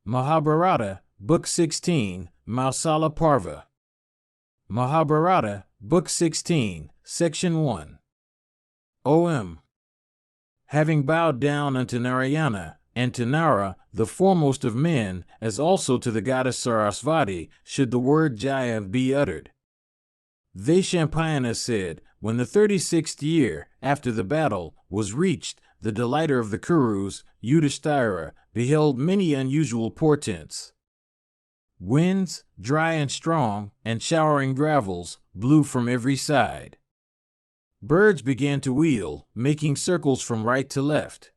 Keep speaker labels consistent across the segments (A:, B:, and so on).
A: Mahabharata, Book 16, Mausala Parva. Mahabharata, Book 16, Section 1. O.M. Having bowed down unto Narayana, and to Nara, the foremost of men, as also to the goddess Sarasvati, should the word Jaya be uttered. Vaishampayana said, when the 36th year, after the battle, was reached, the delighter of the Kurus, Yudhishthira, beheld many unusual portents. Winds, dry and strong, and showering gravels, blew from every side. Birds began to wheel, making circles from right to left.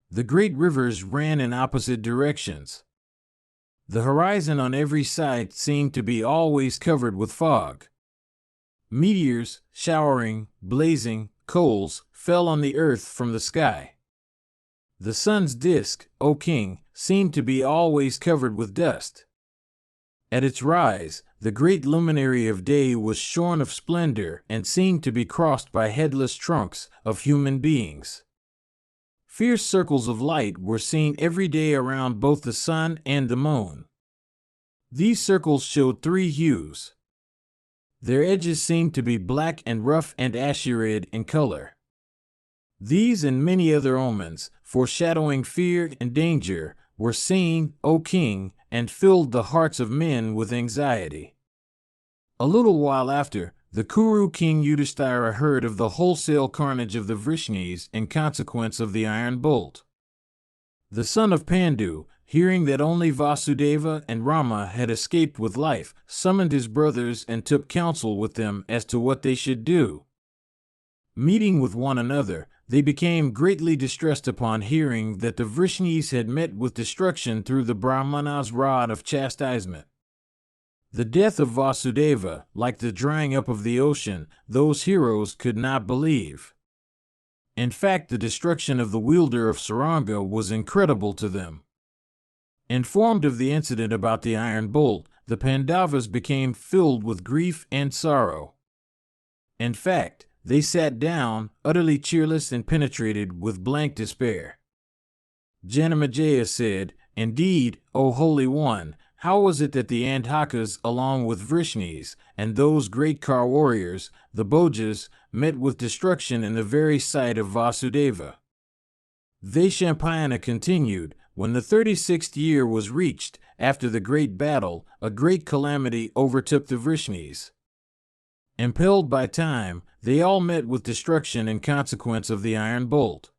A: The great rivers ran in opposite directions. The horizon on every side seemed to be always covered with fog. Meteors, showering, blazing, coals, fell on the earth from the sky. The sun's disk, O king, seemed to be always covered with dust. At its rise, the great luminary of day was shorn of splendor and seemed to be crossed by headless trunks of human beings. Fierce circles of light were seen every day around both the sun and the moon. These circles showed three hues. Their edges seemed to be black and rough and ashy red in color. These and many other omens, foreshadowing fear and danger, were seen, O king, and filled the hearts of men with anxiety. A little while after, the Kuru king Yudhishthira heard of the wholesale carnage of the Vrishnis in consequence of the iron bolt. The son of Pandu, hearing that only Vasudeva and Rama had escaped with life, summoned his brothers and took counsel with them as to what they should do. Meeting with one another, they became greatly distressed upon hearing that the Vrishnis had met with destruction through the Brahmana's rod of chastisement. The death of Vasudeva, like the drying up of the ocean, those heroes could not believe. In fact, the destruction of the wielder of Saranga was incredible to them. Informed of the incident about the iron bolt, the Pandavas became filled with grief and sorrow. In fact, they sat down, utterly cheerless and penetrated with blank despair. Janamejaya said, "Indeed, O Holy One, how was it that the Andhakas, along with Vrishnis, and those great car warriors, the Bhojas, met with destruction in the very sight of Vasudeva?" Vaishampayana continued, when the 36th year was reached, after the great battle, a great calamity overtook the Vrishnis. Impelled by time, they all met with destruction in consequence of the iron bolt.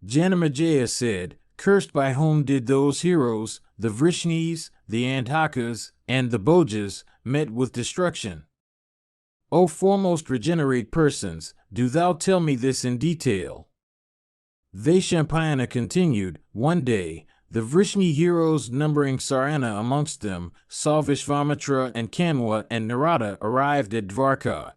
A: Janamejaya said, "Cursed by whom did those heroes, the Vrishnis, the Andhakas, and the Bhojas, met with destruction? O foremost regenerate persons, do thou tell me this in detail." Vaishampayana continued, one day, the Vrishni heroes, numbering Sarana amongst them, saw Vishvamitra and Kanwa and Narada arrived at Dvarka.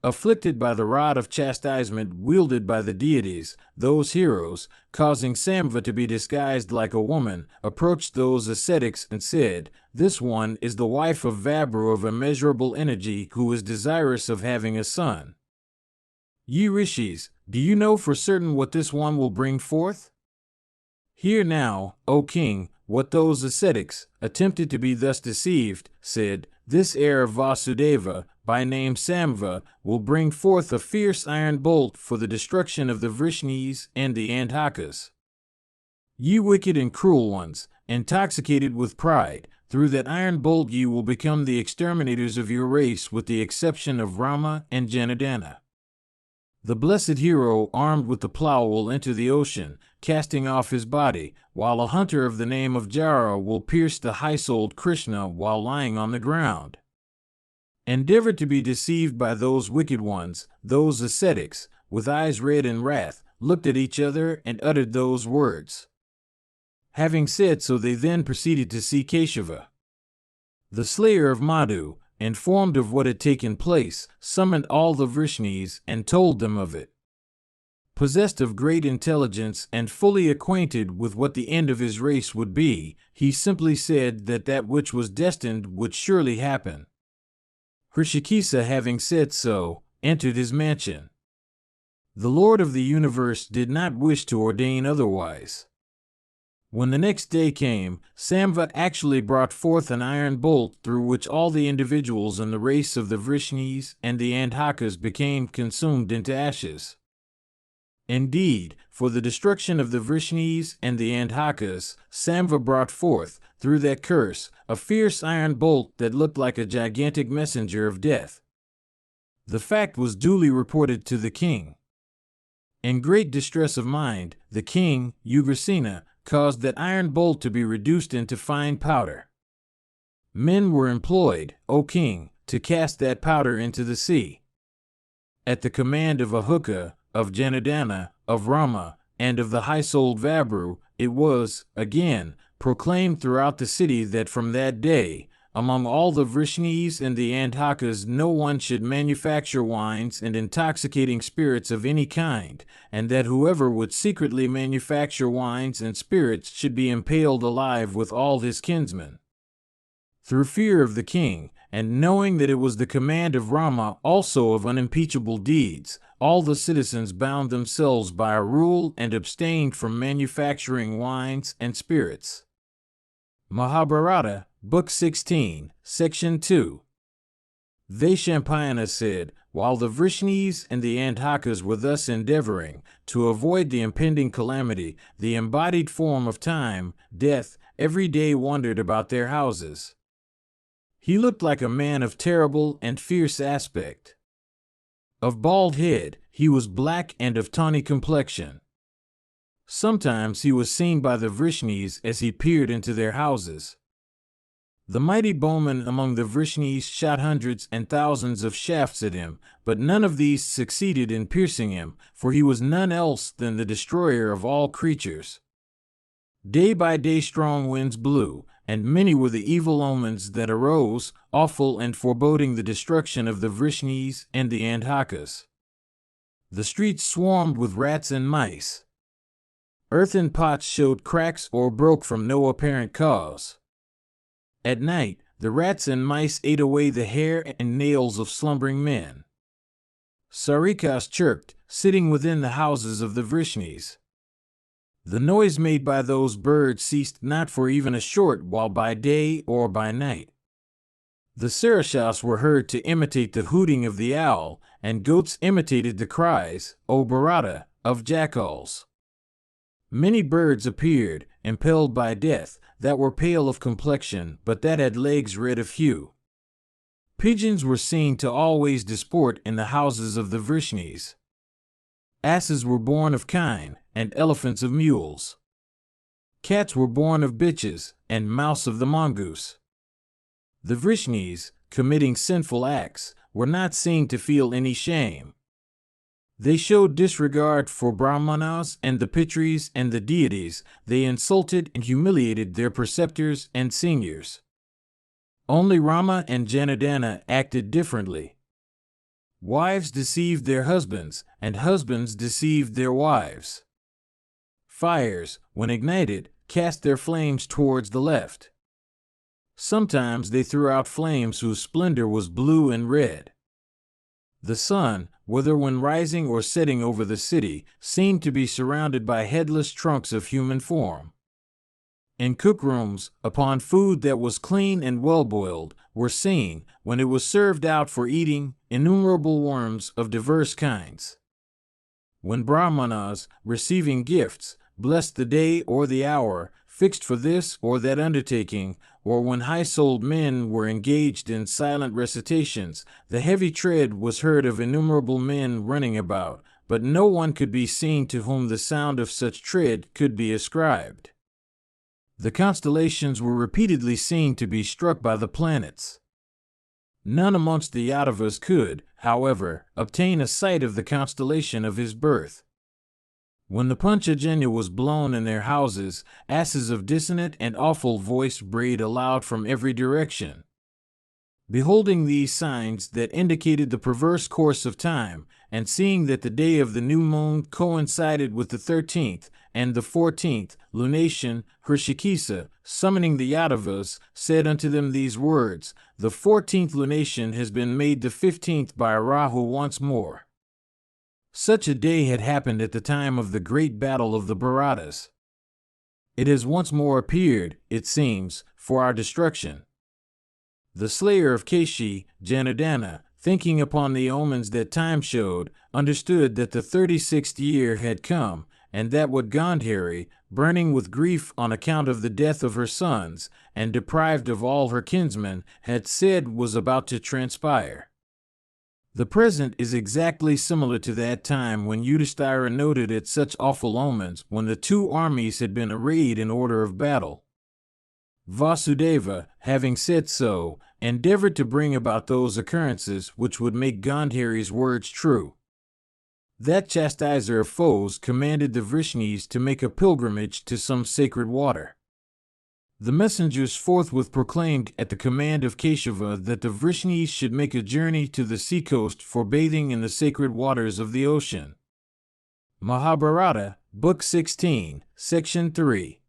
A: Afflicted by the rod of chastisement wielded by the deities, those heroes, causing Samva to be disguised like a woman, approached those ascetics and said, "This one is the wife of Vabru of immeasurable energy who is desirous of having a son. Ye rishis, do you know for certain what this one will bring forth? Hear now, O king, what those ascetics, attempted to be thus deceived, said, this heir of Vasudeva, by name Samva, will bring forth a fierce iron bolt for the destruction of the Vrishnis and the Andhakas. Ye wicked and cruel ones, intoxicated with pride, through that iron bolt ye will become the exterminators of your race with the exception of Rama and Janardana. The blessed hero armed with the plow will enter the ocean, casting off his body, while a hunter of the name of Jara will pierce the high-souled Krishna while lying on the ground. Endeavor to be deceived by those wicked ones, those ascetics, with eyes red in wrath, looked at each other and uttered those words. Having said so, they then proceeded to see Keshava. The slayer of Madhu, informed of what had taken place, summoned all the Vrishnis and told them of it. Possessed of great intelligence and fully acquainted with what the end of his race would be, he simply said that that which was destined would surely happen. Hrishikesa, having said so, entered his mansion. The Lord of the universe did not wish to ordain otherwise. When the next day came, Samva actually brought forth an iron bolt through which all the individuals in the race of the Vrishnis and the Andhakas became consumed into ashes. Indeed, for the destruction of the Vrishnis and the Andhakas, Samva brought forth, through that curse, a fierce iron bolt that looked like a gigantic messenger of death. The fact was duly reported to the king. In great distress of mind, the king, Ugrasena, caused that iron bolt to be reduced into fine powder. Men were employed, O king, to cast that powder into the sea. At the command of Ahuka, of Janardana, of Rama, and of the high-souled Vabru, it was, again, proclaimed throughout the city that from that day, among all the Vrishnis and the Andhakas, no one should manufacture wines and intoxicating spirits of any kind, and that whoever would secretly manufacture wines and spirits should be impaled alive with all his kinsmen. Through fear of the king, and knowing that it was the command of Rama also of unimpeachable deeds, all the citizens bound themselves by a rule and abstained from manufacturing wines and spirits. Mahabharata, Book 16, Section 2. Vaishampayana said, while the Vrishnis and the Andhakas were thus endeavoring to avoid the impending calamity, the embodied form of time, death, every day wandered about their houses. He looked like a man of terrible and fierce aspect. Of bald head, he was black and of tawny complexion. Sometimes he was seen by the Vrishnis as he peered into their houses. The mighty bowmen among the Vrishnis shot hundreds and thousands of shafts at him, but none of these succeeded in piercing him, for he was none else than the destroyer of all creatures. Day by day strong winds blew, and many were the evil omens that arose, awful and foreboding the destruction of the Vrishnis and the Andhakas. The streets swarmed with rats and mice. Earthen pots showed cracks or broke from no apparent cause. At night, the rats and mice ate away the hair and nails of slumbering men. Sarikas chirped, sitting within the houses of the Vrishnis. The noise made by those birds ceased not for even a short while by day or by night. The Sarashas were heard to imitate the hooting of the owl, and goats imitated the cries, O Bharata, of jackals. Many birds appeared, impelled by death, that were pale of complexion, but that had legs red of hue. Pigeons were seen to always disport in the houses of the Vrishnis. Asses were born of kine, and elephants of mules. Cats were born of bitches, and mouse of the mongoose. The Vrishnis, committing sinful acts, were not seen to feel any shame. They showed disregard for Brahmanas and the Pitris and the deities. They insulted and humiliated their preceptors and seniors. Only Rama and Janardana acted differently. Wives deceived their husbands, and husbands deceived their wives. Fires, when ignited, cast their flames towards the left. Sometimes they threw out flames whose splendor was blue and red. The sun, whether when rising or setting over the city, seemed to be surrounded by headless trunks of human form. In cookrooms, upon food that was clean and well-boiled, were seen, when it was served out for eating, innumerable worms of diverse kinds. When Brahmanas, receiving gifts, blessed the day or the hour, fixed for this or that undertaking, or when high-souled men were engaged in silent recitations, the heavy tread was heard of innumerable men running about, but no one could be seen to whom the sound of such tread could be ascribed. The constellations were repeatedly seen to be struck by the planets. None amongst the Yadavas could, however, obtain a sight of the constellation of his birth. When the Panchajanya was blown in their houses, asses of dissonant and awful voice brayed aloud from every direction. Beholding these signs that indicated the perverse course of time, and seeing that the day of the new moon coincided with the 13th and the 14th lunation, Hrishikesa, summoning the Yadavas, said unto them these words, "The 14th lunation has been made the 15th by Rahu once more." Such a day had happened at the time of the great battle of the Bharatas. It has once more appeared, it seems, for our destruction. The slayer of Keshi, Janardana, thinking upon the omens that time showed, understood that the 36th year had come, and that what Gandhari, burning with grief on account of the death of her sons, and deprived of all her kinsmen, had said was about to transpire. The present is exactly similar to that time when Yudhishthira noted at such awful omens when the two armies had been arrayed in order of battle. Vasudeva, having said so, endeavored to bring about those occurrences which would make Gandhari's words true. That chastiser of foes commanded the Vrishnis to make a pilgrimage to some sacred water. The messengers forthwith proclaimed at the command of Keshava that the Vrishnis should make a journey to the seacoast for bathing in the sacred waters of the ocean. Mahabharata, Book 16, Section 3.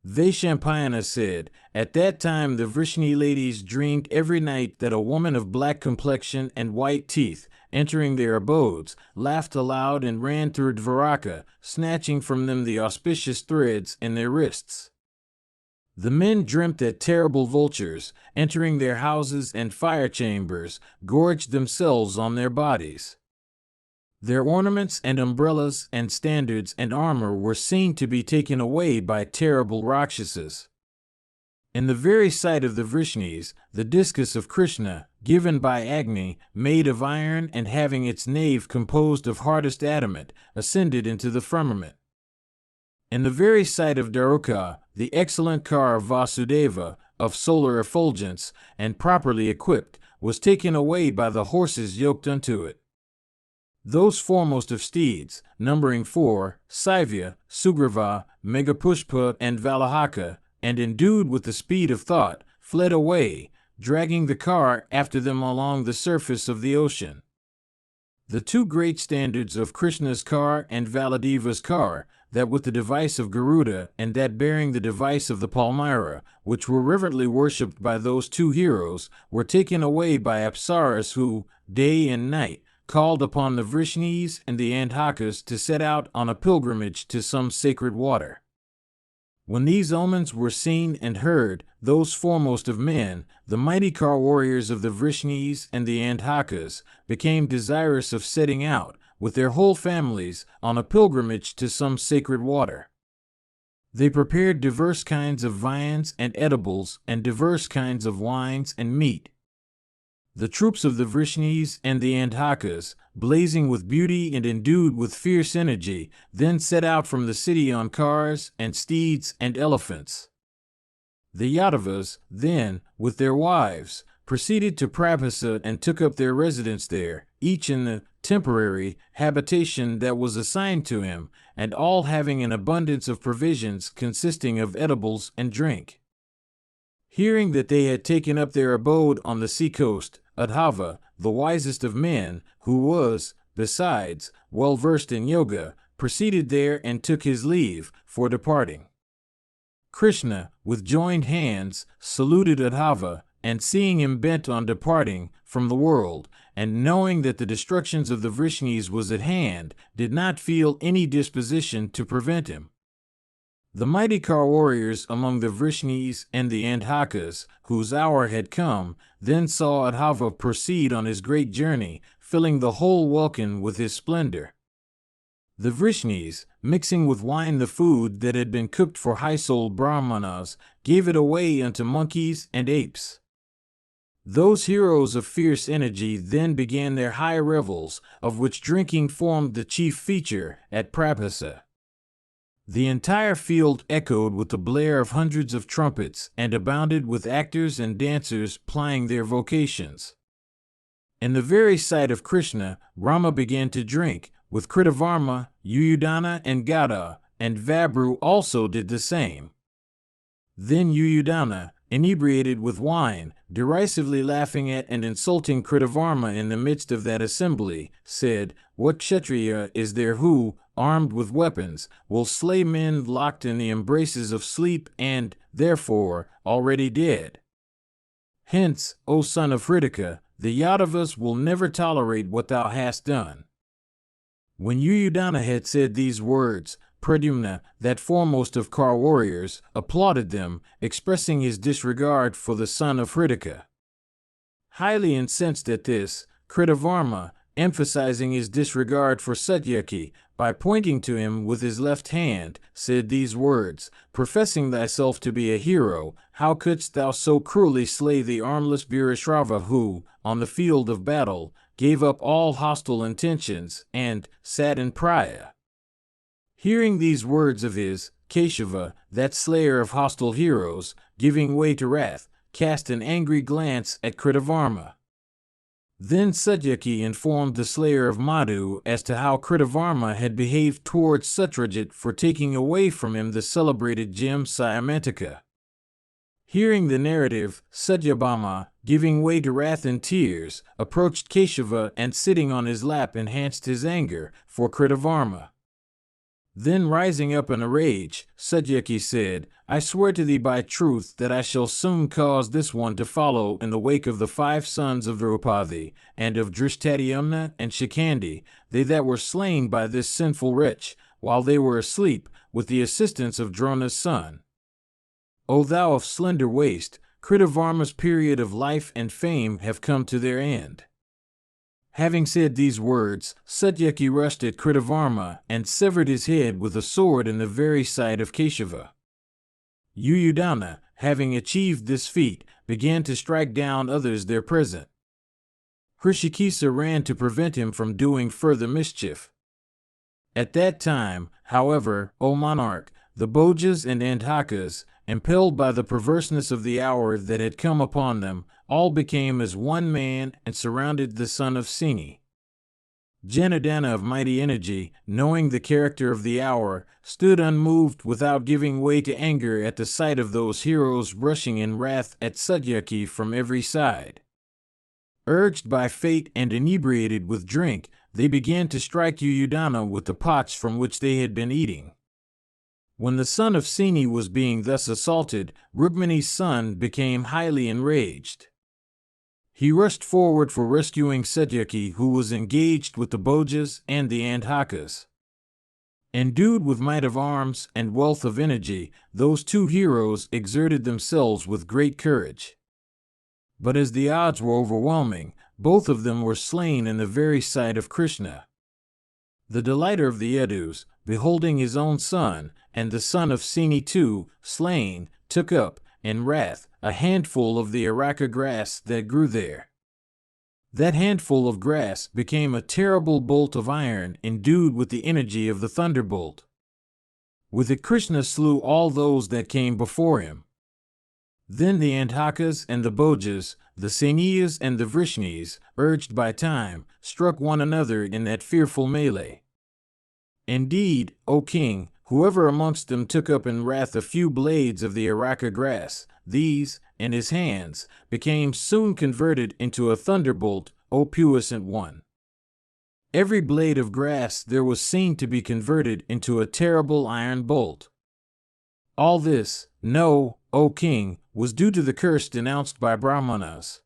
A: Vaishampayana said, at that time the Vrishni ladies dreamed every night that a woman of black complexion and white teeth, entering their abodes, laughed aloud and ran through Dvaraka, snatching from them the auspicious threads in their wrists. The men dreamt that terrible vultures, entering their houses and fire chambers, gorged themselves on their bodies. Their ornaments and umbrellas and standards and armor were seen to be taken away by terrible Rakshasas. In the very sight of the Vrishnis, the discus of Krishna, given by Agni, made of iron and having its nave composed of hardest adamant, ascended into the firmament. In the very sight of Daruka, the excellent car of Vasudeva, of solar effulgence, and properly equipped, was taken away by the horses yoked unto it. Those foremost of steeds, numbering 4, Saivya, Sugriva, Megapushpa, and Valahaka, and endued with the speed of thought, fled away, dragging the car after them along the surface of the ocean. The two great standards of Krishna's car and Valadeva's car, that with the device of Garuda and that bearing the device of the Palmyra, which were reverently worshipped by those two heroes, were taken away by Apsaras who, day and night, called upon the Vrishnis and the Andhakas to set out on a pilgrimage to some sacred water. When these omens were seen and heard, those foremost of men, the mighty car warriors of the Vrishnis and the Andhakas, became desirous of setting out, with their whole families, on a pilgrimage to some sacred water. They prepared diverse kinds of viands and edibles, and diverse kinds of wines and meat. The troops of the Vrishnis and the Andhakas, blazing with beauty and endued with fierce energy, then set out from the city on cars and steeds and elephants. The Yadavas, then, with their wives, proceeded to Prabhasa and took up their residence there, each in the temporary habitation that was assigned to him, and all having an abundance of provisions consisting of edibles and drink. Hearing that they had taken up their abode on the sea-coast, Adhava, the wisest of men, who was, besides, well versed in yoga, proceeded there and took his leave, for departing. Krishna, with joined hands, saluted Adhava, and seeing him bent on departing from the world, and knowing that the destructions of the Vrishnis was at hand, did not feel any disposition to prevent him. The mighty car warriors among the Vrishnis and the Andhakas, whose hour had come, then saw Adhava proceed on his great journey, filling the whole welkin with his splendor. The Vrishnis, mixing with wine the food that had been cooked for high-souled Brahmanas, gave it away unto monkeys and apes. Those heroes of fierce energy then began their high revels, of which drinking formed the chief feature, at Prabhasa. The entire field echoed with the blare of hundreds of trumpets and abounded with actors and dancers plying their vocations. In the very sight of Krishna, Rama began to drink, with Kritavarma, Yuyudhana, and Gada, and Vabru also did the same. Then Yuyudhana, inebriated with wine, derisively laughing at and insulting Kritavarma in the midst of that assembly, said, "What Kshatriya is there who, armed with weapons, will slay men locked in the embraces of sleep and, therefore, already dead? Hence, O son of Hritika, the Yadavas will never tolerate what thou hast done." When Yuyudhana had said these words, Pradyumna, that foremost of Kar warriors, applauded them, expressing his disregard for the son of Hritika. Highly incensed at this, Kritavarma, emphasizing his disregard for Satyaki, by pointing to him with his left hand, said these words, "Professing thyself to be a hero, how couldst thou so cruelly slay the armless Virashrava who, on the field of battle, gave up all hostile intentions, and sat in Priya?" Hearing these words of his, Keshava, that slayer of hostile heroes, giving way to wrath, cast an angry glance at Kritavarma. Then Satyaki informed the slayer of Madhu as to how Kritavarma had behaved towards Satyajit for taking away from him the celebrated gem Syamantika. Hearing the narrative, Satyabhama, giving way to wrath and tears, approached Keshava and sitting on his lap enhanced his anger for Kritavarma. Then rising up in a rage, Satyaki said, "I swear to thee by truth that I shall soon cause this one to follow in the wake of the 5 sons of Draupadi, and of Drishtadyumna and Shikandi, they that were slain by this sinful wretch, while they were asleep, with the assistance of Drona's son. O thou of slender waist, Kritavarma's period of life and fame have come to their end." Having said these words, Satyaki rushed at Kritavarma and severed his head with a sword in the very sight of Keshava. Yuyudana, having achieved this feat, began to strike down others there present. Hrishikesa ran to prevent him from doing further mischief. At that time, however, O monarch, the Bhojas and Andhakas, impelled by the perverseness of the hour that had come upon them, all became as one man and surrounded the son of Seni. Janardana of mighty energy, knowing the character of the hour, stood unmoved without giving way to anger at the sight of those heroes rushing in wrath at Satyaki from every side. Urged by fate and inebriated with drink, they began to strike Yuyudana with the pots from which they had been eating. When the son of Seni was being thus assaulted, Rukmani's son became highly enraged. He rushed forward for rescuing Satyaki, who was engaged with the Bhojas and the Andhakas. Endued with might of arms and wealth of energy, those 2 heroes exerted themselves with great courage. But as the odds were overwhelming, both of them were slain in the very sight of Krishna. The delighter of the Yadus, beholding his own son, and the son of Seni too, slain, took up, in wrath, a handful of the areca grass that grew there. That handful of grass became a terrible bolt of iron endued with the energy of the thunderbolt. With it Krishna slew all those that came before him. Then the Andhakas and the Bhojas, the Seniyas and the Vrishnis, urged by time, struck one another in that fearful melee. Indeed, O king, whoever amongst them took up in wrath a few blades of the areca grass, these, in his hands, became soon converted into a thunderbolt, O puissant one. Every blade of grass there was seen to be converted into a terrible iron bolt. All this, know, O king, was due to the curse denounced by Brahmanas.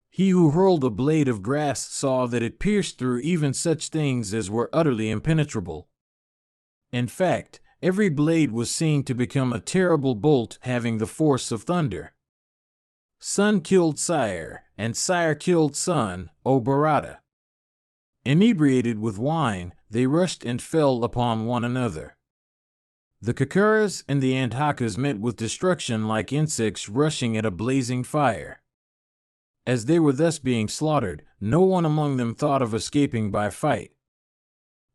A: He who hurled a blade of grass saw that it pierced through even such things as were utterly impenetrable. In fact, every blade was seen to become a terrible bolt having the force of thunder. Son killed sire, and sire killed son, O Bharata. Inebriated with wine, they rushed and fell upon one another. The Kakaras and the Andhakas met with destruction like insects rushing at a blazing fire. As they were thus being slaughtered, no one among them thought of escaping by fight.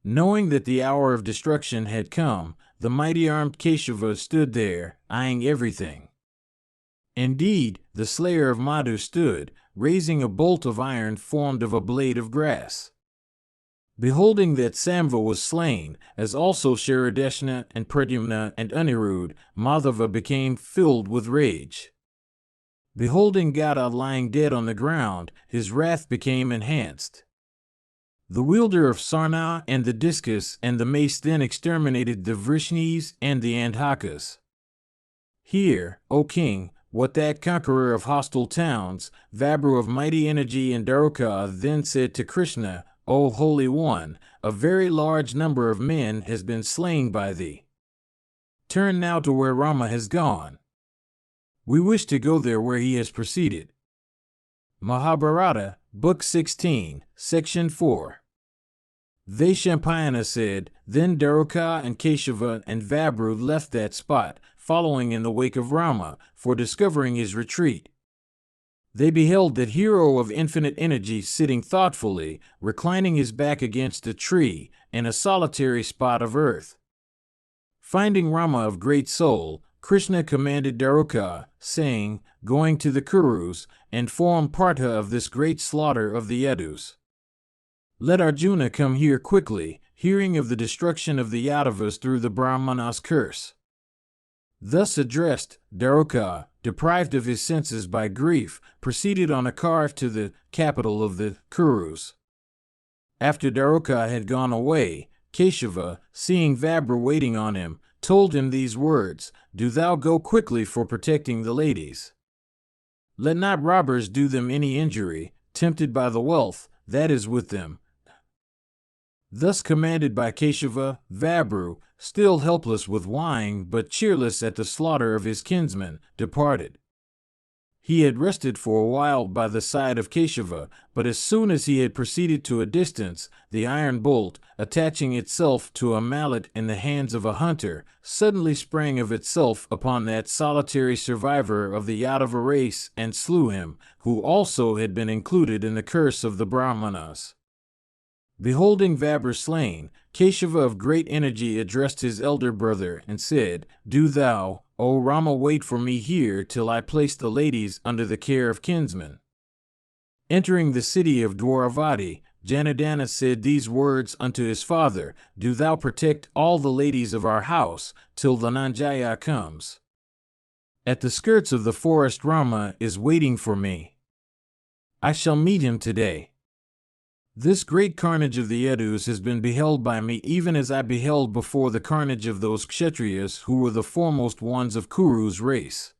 A: Knowing that the hour of destruction had come, the mighty armed Keshava stood there, eyeing everything. Indeed, the slayer of Madhu stood, raising a bolt of iron formed of a blade of grass. Beholding that Samva was slain, as also Sharadeshna and Pradyumna and Anirudh, Madhava became filled with rage. Beholding Gada lying dead on the ground, his wrath became enhanced. The wielder of Sarna and the discus and the mace then exterminated the Vrishnis and the Andhakas. Hear, O king, what that conqueror of hostile towns, Vabru of mighty energy and Daruka then said to Krishna, O Holy One, a very large number of men has been slain by thee. Turn now to where Rama has gone. We wish to go there where he has proceeded. Mahabharata, Book 16, Section 4. Vaishampayana said, Then Daruka and Keshava and Vabru left that spot, following in the wake of Rama, for discovering his retreat. They beheld that hero of infinite energy sitting thoughtfully, reclining his back against a tree, in a solitary spot of earth. Finding Rama of great soul, Krishna commanded Daruka, saying, Going to the Kurus, inform Partha of this great slaughter of the Yadus. Let Arjuna come here quickly, hearing of the destruction of the Yadavas through the Brahmana's curse. Thus addressed, Daruka, deprived of his senses by grief, proceeded on a car to the capital of the Kurus. After Daruka had gone away, Keshava, seeing Vabra waiting on him, told him these words, Do thou go quickly for protecting the ladies. Let not robbers do them any injury, tempted by the wealth that is with them. Thus commanded by Keshava, Vabru, still helpless with wine but cheerless at the slaughter of his kinsmen, departed. He had rested for a while by the side of Keshava, but as soon as he had proceeded to a distance, the iron bolt, attaching itself to a mallet in the hands of a hunter, suddenly sprang of itself upon that solitary survivor of the Yadava race and slew him, who also had been included in the curse of the Brahmanas. Beholding Vabra slain, Keshava of great energy addressed his elder brother and said, Do thou, O Rama, wait for me here till I place the ladies under the care of kinsmen. Entering the city of Dwaravati, Janardana said these words unto his father, Do thou protect all the ladies of our house till Dhananjaya comes. At the skirts of the forest Rama is waiting for me. I shall meet him today. This great carnage of the Yadus has been beheld by me even as I beheld before the carnage of those Kshatriyas who were the foremost ones of Kuru's race.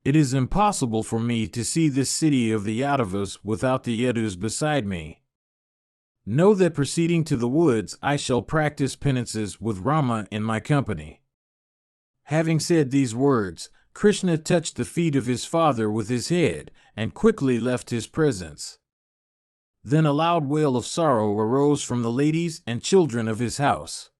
A: It is impossible for me to see this city of the Yadavas without the Yadus beside me. Know that proceeding to the woods I shall practice penances with Rama in my company. Having said these words, Krishna touched the feet of his father with his head and quickly left his presence. Then a loud wail of sorrow arose from the ladies and children of his house.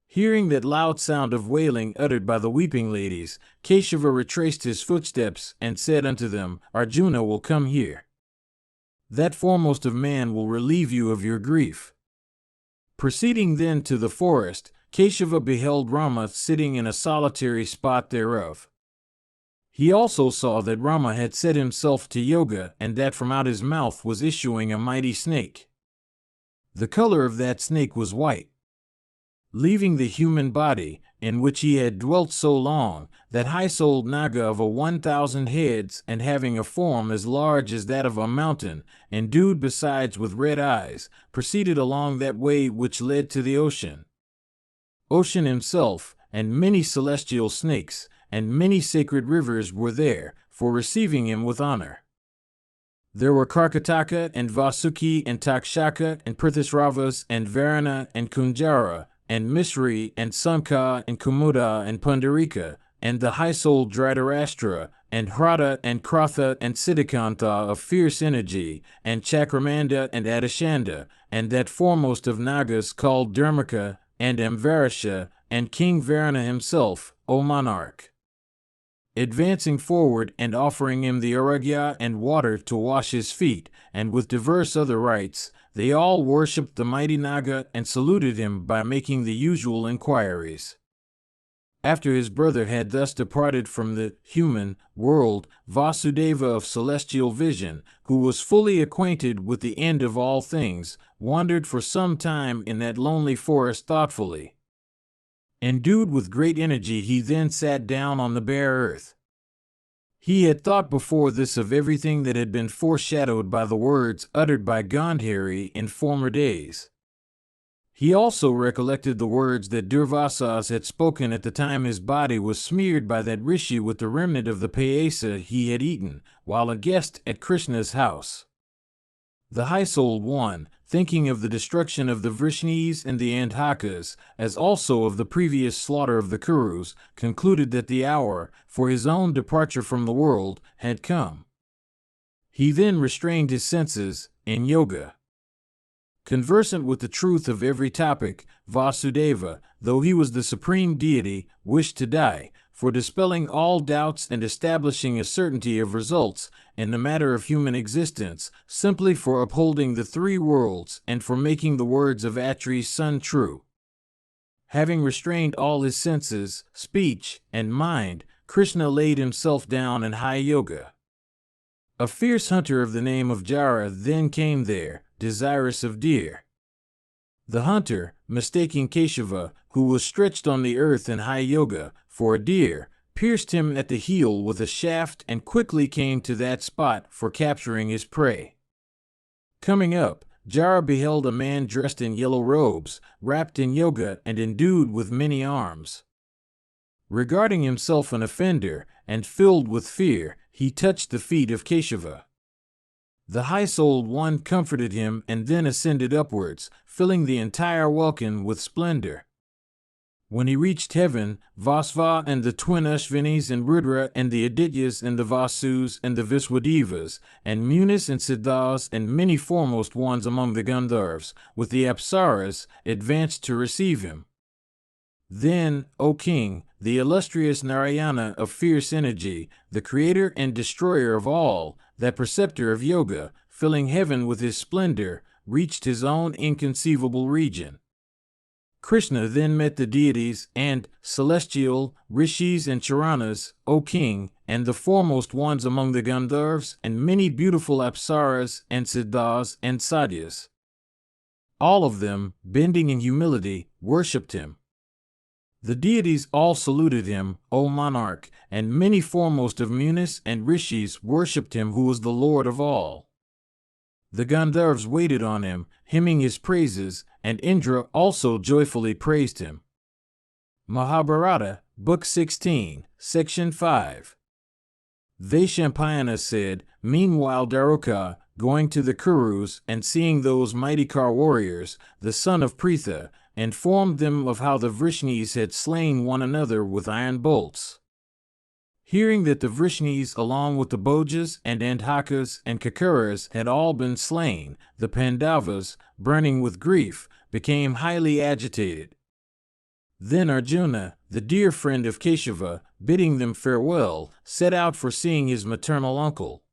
A: Hearing that loud sound of wailing uttered by the weeping ladies, Keshava retraced his footsteps and said unto them, Arjuna will come here. That foremost of man will relieve you of your grief. Proceeding then to the forest, Keshava beheld Rama sitting in a solitary spot thereof. He also saw that Rama had set himself to yoga and that from out his mouth was issuing a mighty snake. The color of that snake was white. Leaving the human body, in which he had dwelt so long, that high-souled Naga of 1,000 heads and having a form as large as that of a mountain, endued besides with red eyes, proceeded along that way which led to the ocean. Ocean himself, and many celestial snakes, and many sacred rivers were there, for receiving him with honor. There were Karkataka and Vasuki and Takshaka and Prithasravas and Varana and Kunjara and Misri and Sankha and Kumuda and Pundarika and the high-souled Dhritarashtra and Hrata and Kratha and Siddhikantha of fierce energy and Chakramanda and Adishanda and that foremost of Nagas called Dharmaka and Amvarasha and King Varana himself, O monarch. Advancing forward and offering him the aragya and water to wash his feet, and with diverse other rites, they all worshipped the mighty Naga and saluted him by making the usual inquiries. After his brother had thus departed from the human world, Vasudeva of celestial vision, who was fully acquainted with the end of all things, wandered for some time in that lonely forest thoughtfully. Endued with great energy, he then sat down on the bare earth. He had thought before this of everything that had been foreshadowed by the words uttered by Gandhari in former days. He also recollected the words that Durvasas had spoken at the time his body was smeared by that rishi with the remnant of the payasa he had eaten, while a guest at Krishna's house. The high-souled one, thinking of the destruction of the Vrishnis and the Andhakas, as also of the previous slaughter of the Kurus, concluded that the hour, for his own departure from the world, had come. He then restrained his senses, in yoga. Conversant with the truth of every topic, Vasudeva, though he was the supreme deity, wished to die, for dispelling all doubts and establishing a certainty of results in the matter of human existence, simply for upholding the three worlds and for making the words of Atri's son true. Having restrained all his senses, speech, and mind, Krishna laid himself down in high yoga. A fierce hunter of the name of Jara then came there, desirous of deer. The hunter, mistaking Keshava, who was stretched on the earth in high yoga, for a deer, pierced him at the heel with a shaft and quickly came to that spot for capturing his prey. Coming up, Jara beheld a man dressed in yellow robes, wrapped in yoga and endued with many arms. Regarding himself an offender, and filled with fear, he touched the feet of Keshava. The high-souled one comforted him and then ascended upwards, filling the entire Vulcan with splendor. When he reached heaven, Vasva and the twin Ashvinis and Rudra and the Adityas and the Vasus and the Viswadevas and Munis and Siddhas and many foremost ones among the Gandharvas, with the Apsaras, advanced to receive him. Then, O king, the illustrious Narayana of fierce energy, the creator and destroyer of all, that preceptor of yoga, filling heaven with his splendor, reached his own inconceivable region. Krishna then met the deities and celestial rishis and charanas, O king, and the foremost ones among the Gandharvas and many beautiful apsaras and siddhas and sadhyas. All of them, bending in humility, worshipped him. The deities all saluted him, O monarch, and many foremost of Munis and Rishis worshipped him who was the Lord of all. The Gandharvas waited on him, hymning his praises, and Indra also joyfully praised him. Mahabharata, Book 16, Section 5. Vaishampayana said, meanwhile Daruka, going to the Kurus and seeing those mighty Kar warriors, the son of Pritha, informed them of how the Vrishnis had slain one another with iron bolts. Hearing that the Vrishnis along with the Bhojas and Andhakas and Kakaras had all been slain, the Pandavas, burning with grief, became highly agitated. Then Arjuna, the dear friend of Keshava, bidding them farewell, set out for seeing his maternal uncle.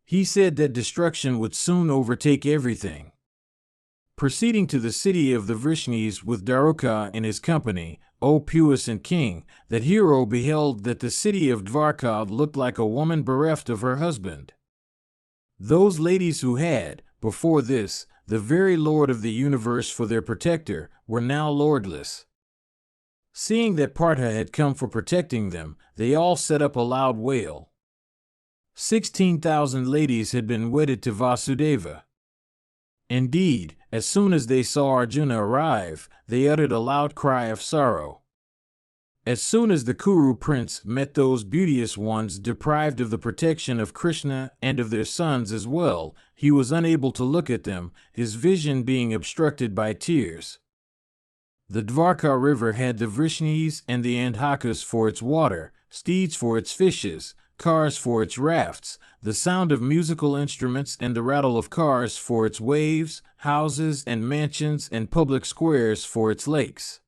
A: He said that destruction would soon overtake everything. Proceeding to the city of the Vrishnis with Daruka in his company, O puissant king, that hero beheld that the city of Dvarka looked like a woman bereft of her husband. Those ladies who had, before this, the very Lord of the universe for their protector, were now lordless. Seeing that Partha had come for protecting them, they all set up a loud wail. 16,000 ladies had been wedded to Vasudeva. Indeed, as soon as they saw Arjuna arrive, they uttered a loud cry of sorrow. As soon as the Kuru prince met those beauteous ones deprived of the protection of Krishna and of their sons as well, he was unable to look at them, his vision being obstructed by tears. The Dvarka river had the Vrishnis and the Andhakas for its water, steeds for its fishes, cars for its rafts, the sound of musical instruments and the rattle of cars for its waves, houses and mansions and public squares for its lakes.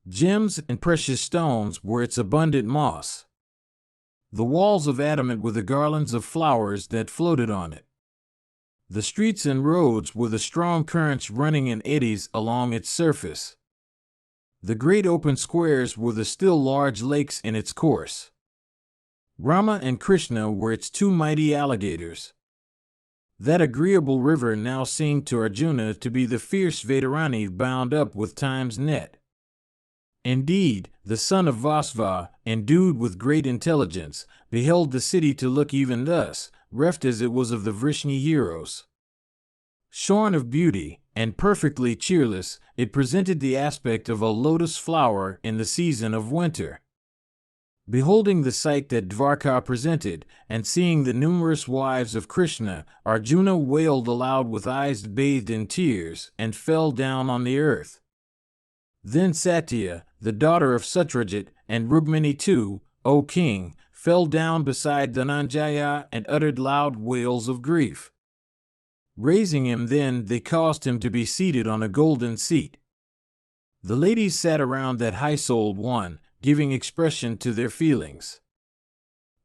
A: Gems and precious stones were its abundant moss. The walls of adamant were the garlands of flowers that floated on it. The streets and roads were the strong currents running in eddies along its surface. The great open squares were the still large lakes in its course. Rama and Krishna were its two mighty alligators. That agreeable river now seemed to Arjuna to be the fierce Vedarani bound up with time's net. Indeed, the son of Vasva, endued with great intelligence, beheld the city to look even thus, reft as it was of the Vrishni heroes. Shorn of beauty, and perfectly cheerless, it presented the aspect of a lotus flower in the season of winter. Beholding the sight that Dvarka presented, and seeing the numerous wives of Krishna, Arjuna wailed aloud with eyes bathed in tears, and fell down on the earth. Then Satya, the daughter of Satyajit, and Rukmini too, O king, fell down beside Dhananjaya and uttered loud wails of grief. Raising him then, they caused him to be seated on a golden seat. The ladies sat around that high-souled one, giving expression to their feelings.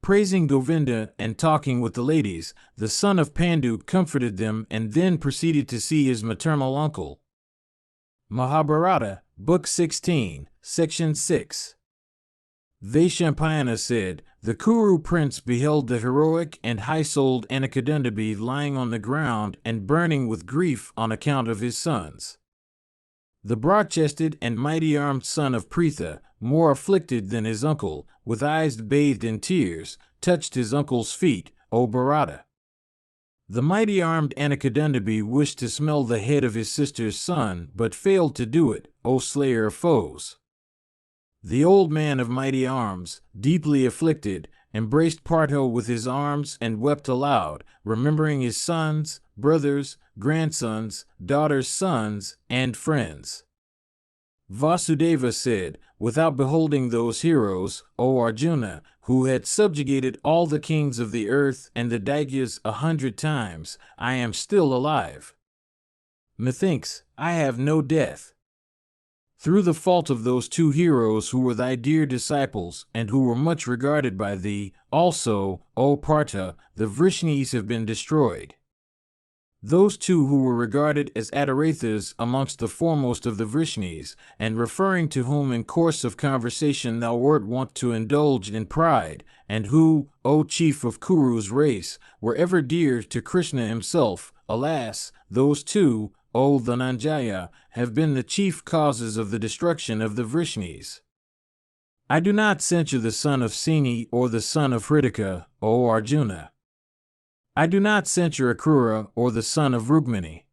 A: Praising Govinda and talking with the ladies, the son of Pandu comforted them and then proceeded to see his maternal uncle. Mahabharata, Book 16, Section 6. Vaishampayana said, the Kuru prince beheld the heroic and high-souled Anakodandabi lying on the ground and burning with grief on account of his sons. The broad-chested and mighty-armed son of Pritha, more afflicted than his uncle, with eyes bathed in tears, touched his uncle's feet, O Bharata. The mighty-armed Anakodandabi wished to smell the head of his sister's son, but failed to do it, O slayer of foes. The old man of mighty arms, deeply afflicted, embraced Partho with his arms and wept aloud, remembering his sons, brothers, grandsons, daughters' sons, and friends. Vasudeva said, without beholding those heroes, O Arjuna, who had subjugated all the kings of the earth and the Daityas 100 times, I am still alive. Methinks, I have no death. Through the fault of those two heroes who were thy dear disciples and who were much regarded by thee, also, O Partha, the Vrishnis have been destroyed. Those two who were regarded as Adarathas amongst the foremost of the Vrishnis, and referring to whom in course of conversation thou wert wont to indulge in pride, and who, O chief of Kuru's race, were ever dear to Krishna himself, alas, those two, O Dhananjaya, have been the chief causes of the destruction of the Vrishnis. I do not censure the son of Seni or the son of Hritika, O Arjuna. I do not censure Akrura or the son of Rukmini.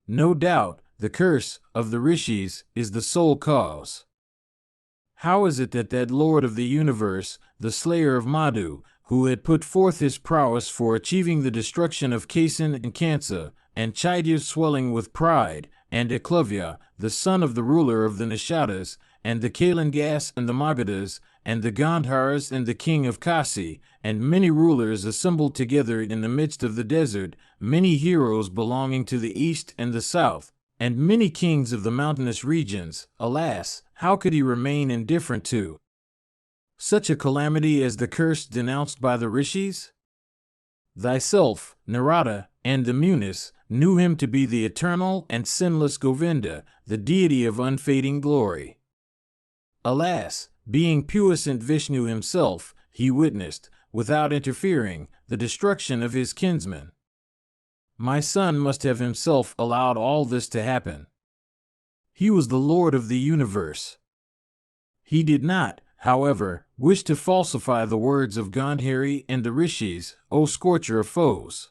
A: No doubt, the curse of the rishis is the sole cause. How is it that that Lord of the universe, the slayer of Madhu, who had put forth his prowess for achieving the destruction of Kasan and Kansa, and Chaitya swelling with pride, and Eklavya, the son of the ruler of the Nishadas, and the Kalingas and the Magadhas, and the Gandharas and the king of Kasi, and many rulers assembled together in the midst of the desert, many heroes belonging to the east and the south, and many kings of the mountainous regions, alas, how could he remain indifferent to such a calamity as the curse denounced by the rishis? Thyself, Narada, and the Munis knew him to be the eternal and sinless Govinda, the deity of unfading glory. Alas, being puissant Vishnu himself, he witnessed, without interfering, the destruction of his kinsmen. My son must have himself allowed all this to happen. He was the Lord of the universe. He did not, however, wish to falsify the words of Gandhari and the rishis, O scorcher of foes.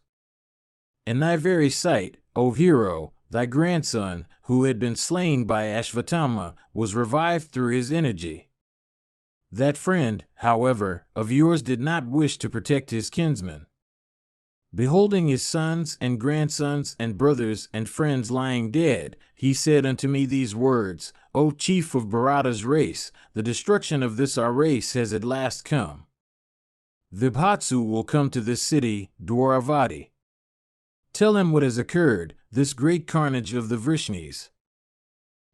A: In thy very sight, O hero, thy grandson, who had been slain by Ashvatthama, was revived through his energy. That friend, however, of yours did not wish to protect his kinsmen. Beholding his sons and grandsons and brothers and friends lying dead, he said unto me these words, O chief of Bharata's race, the destruction of this our race has at last come. Vibhatsu will come to this city, Dwaravati. Tell him what has occurred, this great carnage of the Vrishnis.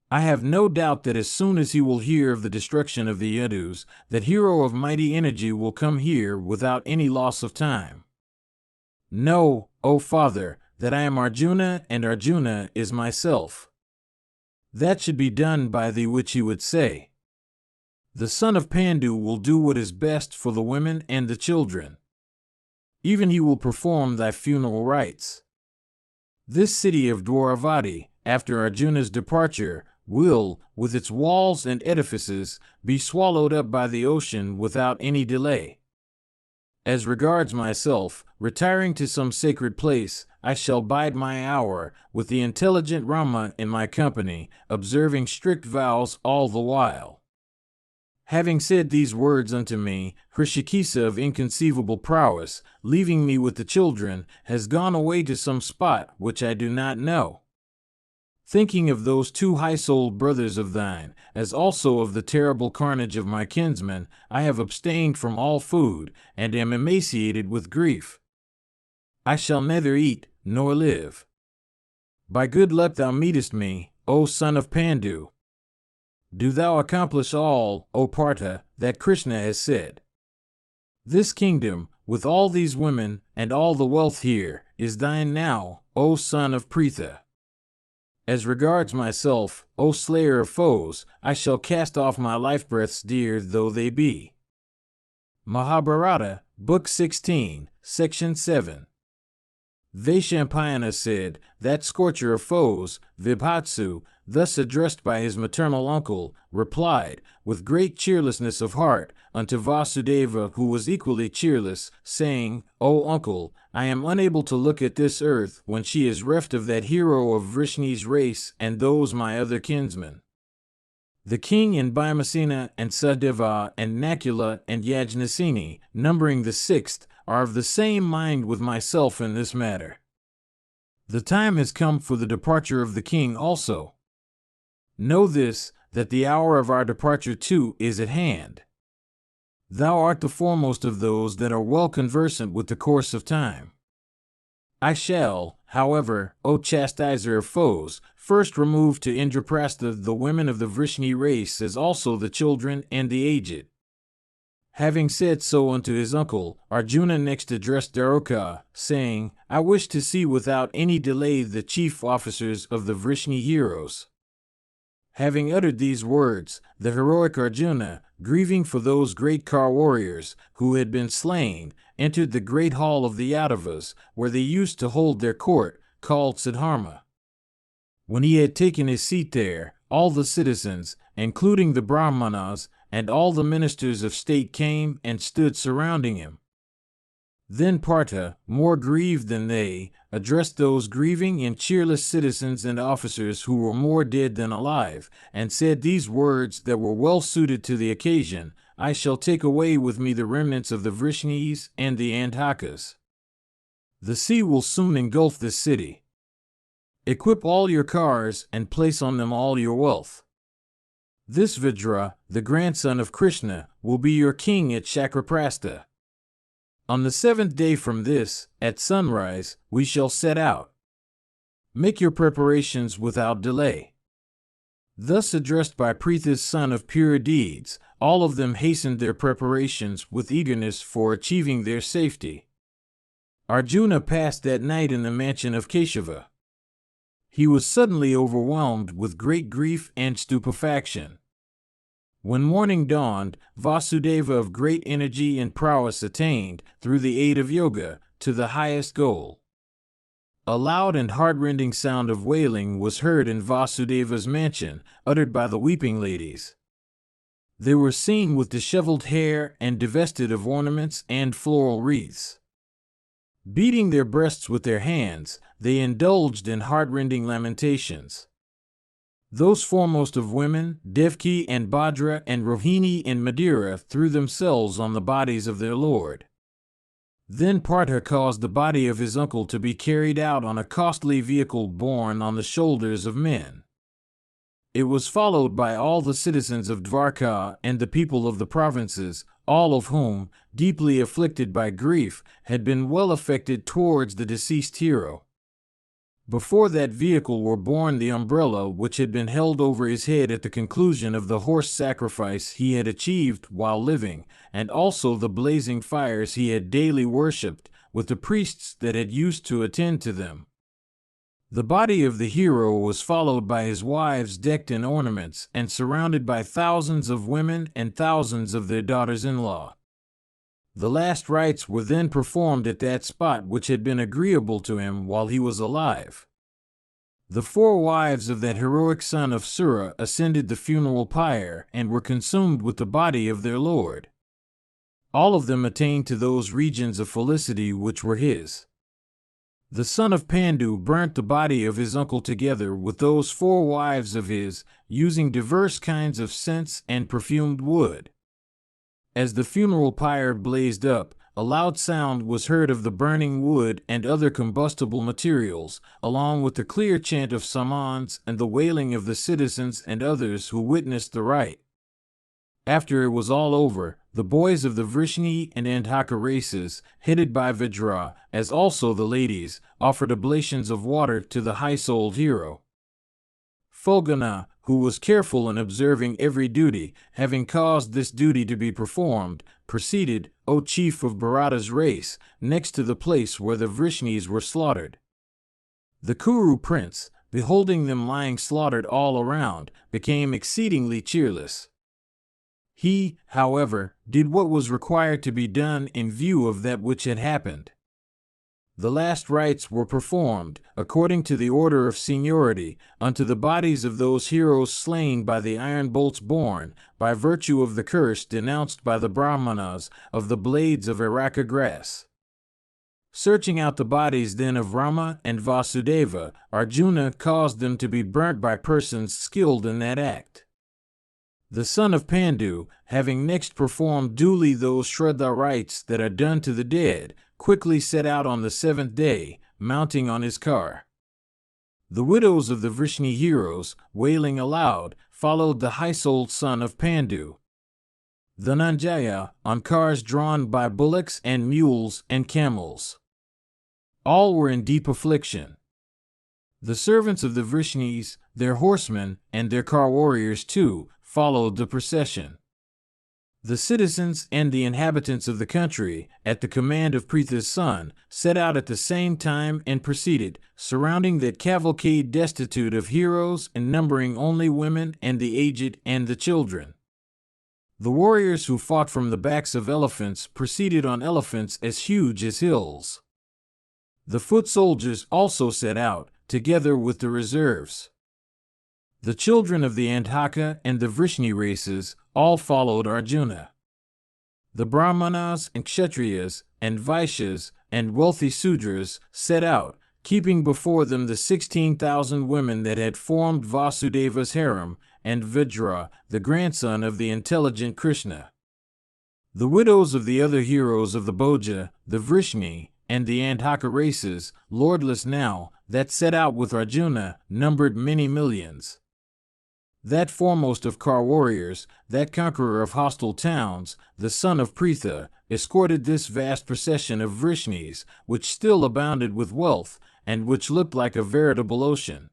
A: I have no doubt that as soon as he will hear of the destruction of the Yadus, that hero of mighty energy will come here without any loss of time. Know, O father, that I am Arjuna and Arjuna is myself. That should be done by thee which he would say. The son of Pandu will do what is best for the women and the children. Even he will perform thy funeral rites. This city of Dwaravati, after Arjuna's departure, will, with its walls and edifices, be swallowed up by the ocean without any delay. As regards myself, retiring to some sacred place, I shall bide my hour, with the intelligent Rama in my company, observing strict vows all the while. Having said these words unto me, Hrishikesa of inconceivable prowess, leaving me with the children, has gone away to some spot which I do not know. Thinking of those two high-souled brothers of thine, as also of the terrible carnage of my kinsmen, I have abstained from all food, and am emaciated with grief. I shall neither eat nor live. By good luck thou meetest me, O son of Pandu. Do thou accomplish all, O Partha, that Krishna has said. This kingdom, with all these women, and all the wealth here, is thine now, O son of Pritha. As regards myself, O slayer of foes, I shall cast off my life breaths dear though they be. Mahabharata, Book 16, Section 7. Vaishampayana said, that scorcher of foes, Vibhatsu, thus addressed by his maternal uncle, replied, with great cheerlessness of heart, unto Vasudeva, who was equally cheerless, saying, O uncle, I am unable to look at this earth when she is reft of that hero of Vrishni's race and those my other kinsmen. The king and Bhimasena and Sadeva and Nakula and Yajnasini, numbering the sixth, are of the same mind with myself in this matter. The time has come for the departure of the king also. Know this, that the hour of our departure too is at hand. Thou art the foremost of those that are well conversant with the course of time. I shall, however, O chastiser of foes, first remove to Indraprastha the women of the Vrishni race as also the children and the aged. Having said so unto his uncle, Arjuna next addressed Daruka, saying, I wish to see without any delay the chief officers of the Vrishni heroes. Having uttered these words, the heroic Arjuna, grieving for those great car warriors, who had been slain, entered the great hall of the Yadavas, where they used to hold their court, called Siddharma. When he had taken his seat there, all the citizens, including the Brahmanas, and all the ministers of state came and stood surrounding him. Then Partha, more grieved than they, addressed those grieving and cheerless citizens and officers who were more dead than alive, and said these words that were well suited to the occasion, I shall take away with me the remnants of the Vrishnis and the Andhakas. The sea will soon engulf this city. Equip all your cars and place on them all your wealth. This Vidra, the grandson of Krishna, will be your king at Chakraprastha. On the seventh day from this, at sunrise, we shall set out. Make your preparations without delay. Thus addressed by Pritha's son of pure deeds, all of them hastened their preparations with eagerness for achieving their safety. Arjuna passed that night in the mansion of Keshava. He was suddenly overwhelmed with great grief and stupefaction. When morning dawned, Vasudeva of great energy and prowess attained, through the aid of yoga, to the highest goal. A loud and heart-rending sound of wailing was heard in Vasudeva's mansion, uttered by the weeping ladies. They were seen with disheveled hair and divested of ornaments and floral wreaths. Beating their breasts with their hands, they indulged in heart-rending lamentations. Those foremost of women, Devki and Bhadra and Rohini and Madira, threw themselves on the bodies of their lord. Then Partha caused the body of his uncle to be carried out on a costly vehicle borne on the shoulders of men. It was followed by all the citizens of Dvarka and the people of the provinces, all of whom, deeply afflicted by grief, had been well affected towards the deceased hero. Before that vehicle were borne the umbrella which had been held over his head at the conclusion of the horse sacrifice he had achieved while living, and also the blazing fires he had daily worshipped, with the priests that had used to attend to them. The body of the hero was followed by his wives decked in ornaments and surrounded by thousands of women and thousands of their daughters-in-law. The last rites were then performed at that spot which had been agreeable to him while he was alive. The 4 wives of that heroic son of Sura ascended the funeral pyre and were consumed with the body of their lord. All of them attained to those regions of felicity which were his. The son of Pandu burnt the body of his uncle together with those 4 wives of his, using diverse kinds of scents and perfumed wood. As the funeral pyre blazed up, a loud sound was heard of the burning wood and other combustible materials, along with the clear chant of samans and the wailing of the citizens and others who witnessed the rite. After it was all over, the boys of the Vrishni and Andhaka races, headed by Vajra, as also the ladies, offered oblations of water to the high-souled hero. Fulgana, who was careful in observing every duty, having caused this duty to be performed, proceeded, O chief of Bharata's race, next to the place where the Vrishnis were slaughtered. The Kuru prince, beholding them lying slaughtered all around, became exceedingly cheerless. He, however, did what was required to be done in view of that which had happened. The last rites were performed, according to the order of seniority, unto the bodies of those heroes slain by the iron bolts borne, by virtue of the curse denounced by the Brahmanas, of the blades of Araka grass. Searching out the bodies then of Rama and Vasudeva, Arjuna caused them to be burnt by persons skilled in that act. The son of Pandu, having next performed duly those Shraddha rites that are done to the dead, quickly set out on the 7th day, mounting on his car. The widows of the Vrishni heroes, wailing aloud, followed the high-souled son of Pandu. Dhananjaya, on cars drawn by bullocks and mules and camels. All were in deep affliction. The servants of the Vrishnis, their horsemen, and their car warriors too, followed the procession. The citizens and the inhabitants of the country, at the command of Pritha's son, set out at the same time and proceeded, surrounding that cavalcade destitute of heroes and numbering only women and the aged and the children. The warriors who fought from the backs of elephants proceeded on elephants as huge as hills. The foot soldiers also set out, together with the reserves. The children of the Andhaka and the Vrishni races all followed Arjuna. The Brahmanas and Kshatriyas and Vaishyas and wealthy Sudras set out, keeping before them the 16,000 women that had formed Vasudeva's harem, and Vajra, the grandson of the intelligent Krishna. The widows of the other heroes of the Bhoja, the Vrishni, and the Andhaka races, lordless now, that set out with Arjuna, numbered many millions. That foremost of car warriors, that conqueror of hostile towns, the son of Pritha, escorted this vast procession of Vrishnis, which still abounded with wealth, and which looked like a veritable ocean.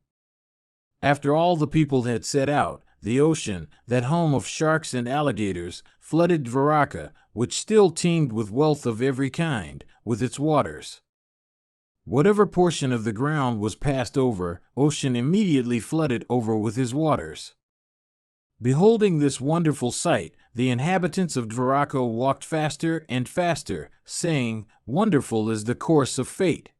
A: After all the people had set out, the ocean, that home of sharks and alligators, flooded Dvaraka, which still teemed with wealth of every kind, with its waters. Whatever portion of the ground was passed over, ocean immediately flooded over with his waters. Beholding this wonderful sight, the inhabitants of Dvaraka walked faster and faster, saying, "Wonderful is the course of fate."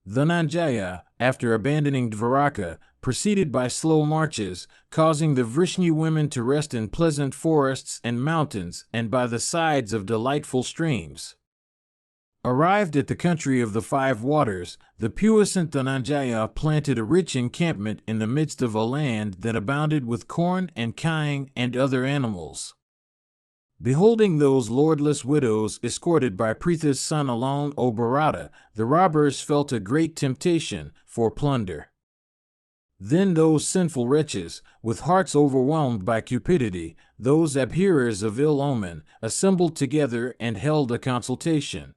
A: Dhananjaya, after abandoning Dvaraka, proceeded by slow marches, causing the Vrishni women to rest in pleasant forests and mountains and by the sides of delightful streams. Arrived at the country of the 5 waters, the puissant Dhananjaya planted a rich encampment in the midst of a land that abounded with corn and kine and other animals. Beholding those lordless widows escorted by Pritha's son alone, O Bharata, the robbers felt a great temptation for plunder. Then those sinful wretches, with hearts overwhelmed by cupidity, those abhorrers of ill omen, assembled together and held a consultation.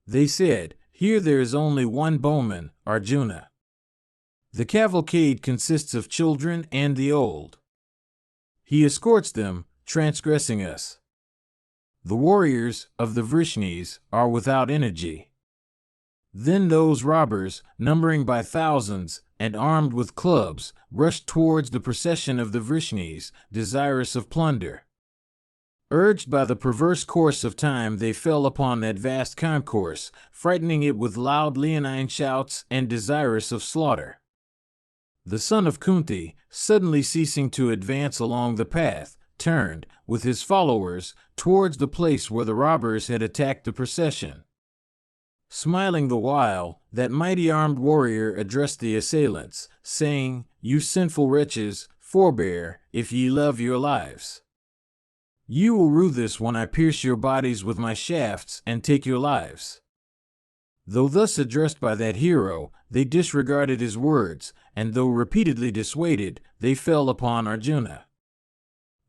A: They said, "Here there is only one bowman, Arjuna. The cavalcade consists of children and the old. He escorts them, transgressing us. The warriors of the Vrishnis are without energy." Then those robbers, numbering by thousands and armed with clubs, rushed towards the procession of the Vrishnis, desirous of plunder. Urged by the perverse course of time, they fell upon that vast concourse, frightening it with loud leonine shouts and desirous of slaughter. The son of Kunti, suddenly ceasing to advance along the path, turned, with his followers, towards the place where the robbers had attacked the procession. Smiling the while, that mighty armed warrior addressed the assailants, saying, "You sinful wretches, forbear, if ye love your lives. You will rue this when I pierce your bodies with my shafts and take your lives." Though thus addressed by that hero, they disregarded his words, and though repeatedly dissuaded, they fell upon Arjuna.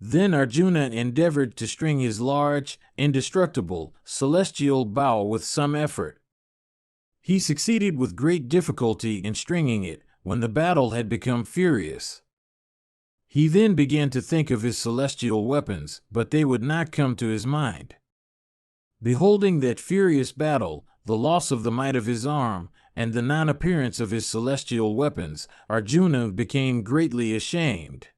A: Then Arjuna endeavored to string his large, indestructible, celestial bow with some effort. He succeeded with great difficulty in stringing it, when the battle had become furious. He then began to think of his celestial weapons, but they would not come to his mind. Beholding that furious battle, the loss of the might of his arm, and the non-appearance of his celestial weapons, Arjuna became greatly ashamed.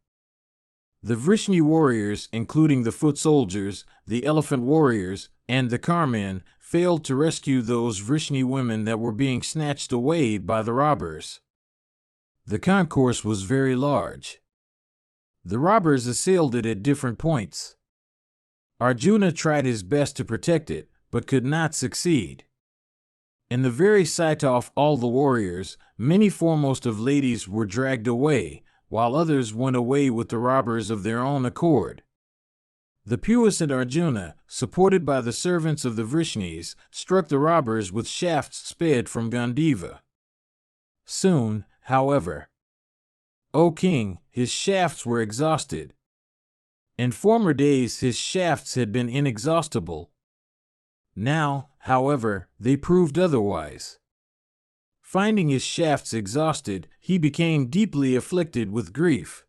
A: The Vrishni warriors, including the foot soldiers, the elephant warriors, and the carmen, failed to rescue those Vrishni women that were being snatched away by the robbers. The concourse was very large. The robbers assailed it at different points. Arjuna tried his best to protect it, but could not succeed. In the very sight of all the warriors, many foremost of ladies were dragged away, while others went away with the robbers of their own accord. The puissant Arjuna, supported by the servants of the Vrishnis, struck the robbers with shafts sped from Gandiva. Soon, however, O king, his shafts were exhausted. In former days his shafts had been inexhaustible. Now, however, they proved otherwise. Finding his shafts exhausted, he became deeply afflicted with grief.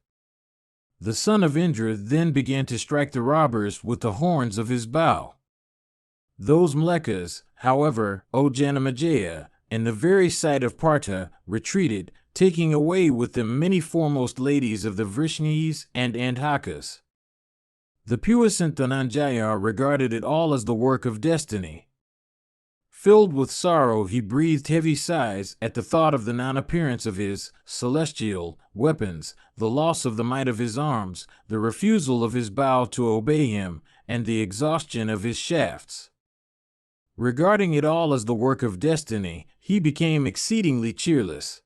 A: The son of Indra then began to strike the robbers with the horns of his bow. Those Mlekas, however, O Janamejaya, in the very sight of Partha, retreated, taking away with them many foremost ladies of the Vrishnis and Andhakas. The puissant Dhananjaya regarded it all as the work of destiny. Filled with sorrow, he breathed heavy sighs at the thought of the non-appearance of his celestial weapons, the loss of the might of his arms, the refusal of his bow to obey him, and the exhaustion of his shafts. Regarding it all as the work of destiny, he became exceedingly cheerless.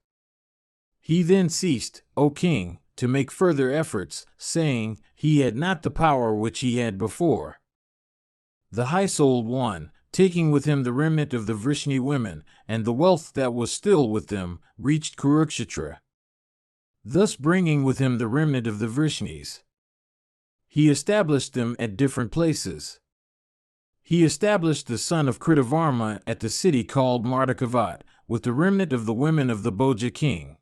A: He then ceased, O king, to make further efforts, saying he had not the power which he had before. The high-souled one, taking with him the remnant of the Vrishni women, and the wealth that was still with them, reached Kurukshetra, thus bringing with him the remnant of the Vrishnis. He established them at different places. He established the son of Kritavarma at the city called Mardakavat, with the remnant of the women of the Bhoja king.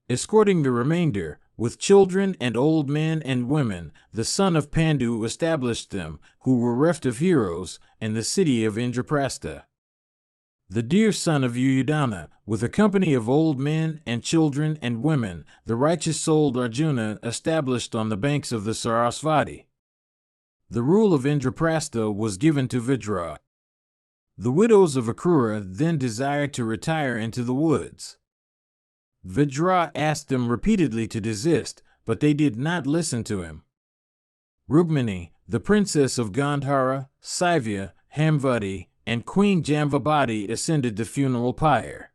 A: Escorting the remainder, with children and old men and women, the son of Pandu established them, who were reft of heroes, in the city of Indraprastha. The dear son of Yuyudhana, with a company of old men and children and women, the righteous-souled Arjuna established on the banks of the Sarasvati. The rule of Indraprastha was given to Vidra. The widows of Akrura then desired to retire into the woods. Vidra asked them repeatedly to desist, but they did not listen to him. Rukmini, the princess of Gandhara, Saivya, Hamvati, and Queen Jamvabadi ascended the funeral pyre.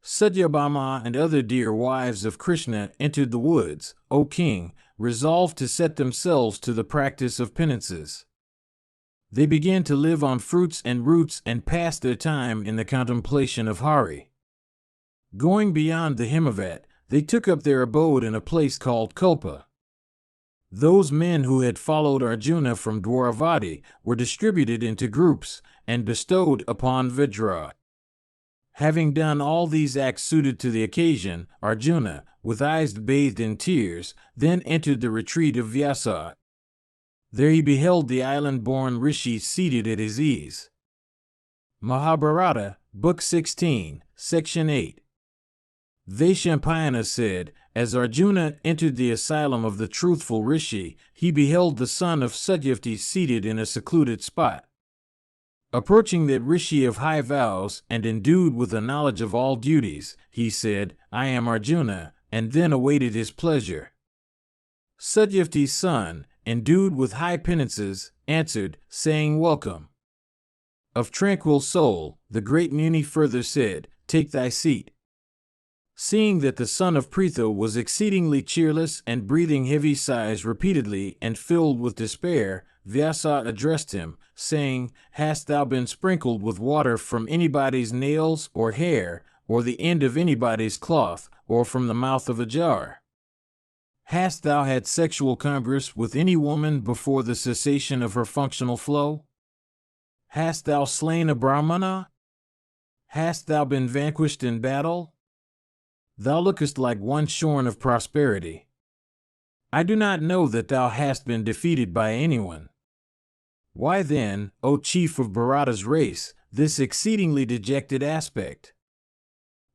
A: Satyabhama and other dear wives of Krishna entered the woods, O king, resolved to set themselves to the practice of penances. They began to live on fruits and roots and passed their time in the contemplation of Hari. Going beyond the Himavat, they took up their abode in a place called Kulpa. Those men who had followed Arjuna from Dwaravati were distributed into groups and bestowed upon Vidra. Having done all these acts suited to the occasion, Arjuna, with eyes bathed in tears, then entered the retreat of Vyasa. There he beheld the island-born rishi seated at his ease. Mahabharata, Book 16, Section 8. Vaishampayana said, as Arjuna entered the asylum of the truthful rishi, he beheld the son of Satyavati seated in a secluded spot. Approaching that rishi of high vows and endued with a knowledge of all duties, he said, I am Arjuna, and then awaited his pleasure. Satyavati's son, endued with high penances, answered, saying, Welcome. Of tranquil soul, the great Muni further said, Take thy seat. Seeing that the son of Pritha was exceedingly cheerless and breathing heavy sighs repeatedly and filled with despair, Vyasa addressed him, saying, "Hast thou been sprinkled with water from anybody's nails or hair, or the end of anybody's cloth, or from the mouth of a jar? Hast thou had sexual converse with any woman before the cessation of her functional flow? Hast thou slain a Brahmana? Hast thou been vanquished in battle? Thou lookest like one shorn of prosperity. I do not know that thou hast been defeated by anyone. Why then, O chief of Bharata's race, this exceedingly dejected aspect?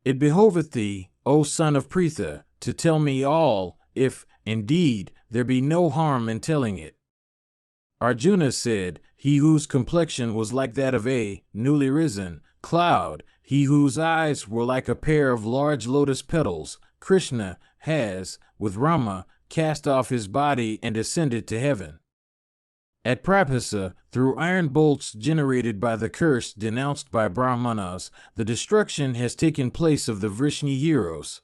A: It behoveth thee, O son of Pritha, to tell me all, if, indeed, there be no harm in telling it." Arjuna said, "He whose complexion was like that of a newly risen cloud, he whose eyes were like a pair of large lotus petals, Krishna, has, with Rama, cast off his body and ascended to heaven. At Prabhasa, through iron bolts generated by the curse denounced by Brahmanas, the destruction has taken place of the Vrishni heroes.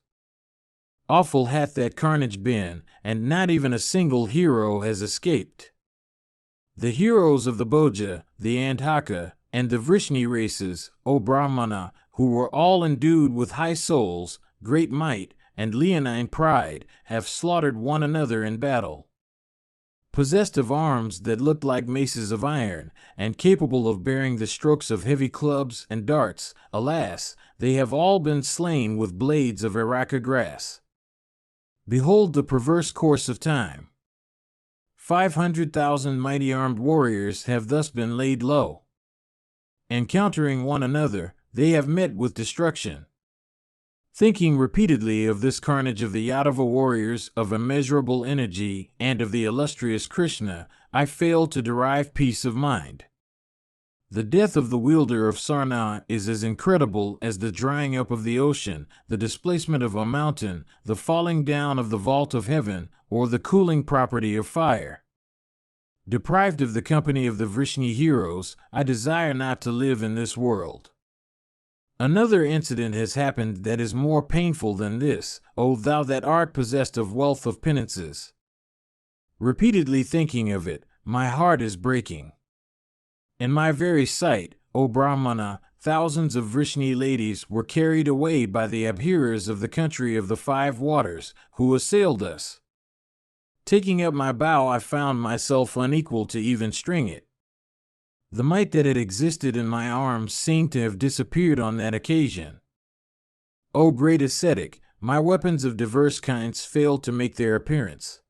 A: Awful hath that carnage been, and not even a single hero has escaped. The heroes of the Bhoja, the Andhaka, and the Vrishni races, O Brahmana, who were all endued with high souls, great might, and leonine pride, have slaughtered one another in battle. Possessed of arms that looked like maces of iron, and capable of bearing the strokes of heavy clubs and darts, alas, they have all been slain with blades of areca grass. Behold the perverse course of time. 500,000 mighty armed warriors have thus been laid low. Encountering one another, they have met with destruction. Thinking repeatedly of this carnage of the Yadava warriors of immeasurable energy and of the illustrious Krishna, I fail to derive peace of mind. The death of the wielder of Sarna is as incredible as the drying up of the ocean, the displacement of a mountain, the falling down of the vault of heaven, or the cooling property of fire. Deprived of the company of the Vrishni heroes, I desire not to live in this world. Another incident has happened that is more painful than this, O thou that art possessed of wealth of penances. Repeatedly thinking of it, my heart is breaking. In my very sight, O Brahmana, thousands of Vrishni ladies were carried away by the abhirras of the country of the 5 waters, who assailed us. Taking up my bow, I found myself unequal to even string it. The might that had existed in my arms seemed to have disappeared on that occasion. O great ascetic, my weapons of diverse kinds failed to make their appearance.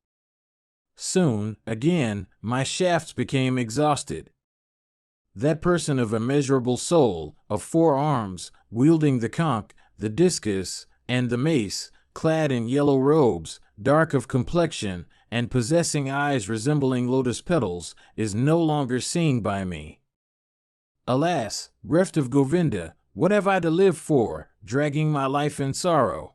A: Soon, again, my shafts became exhausted. That person of immeasurable soul, of 4 arms, wielding the conch, the discus, and the mace, clad in yellow robes, dark of complexion, and possessing eyes resembling lotus petals, is no longer seen by me. Alas, reft of Govinda, what have I to live for, dragging my life in sorrow?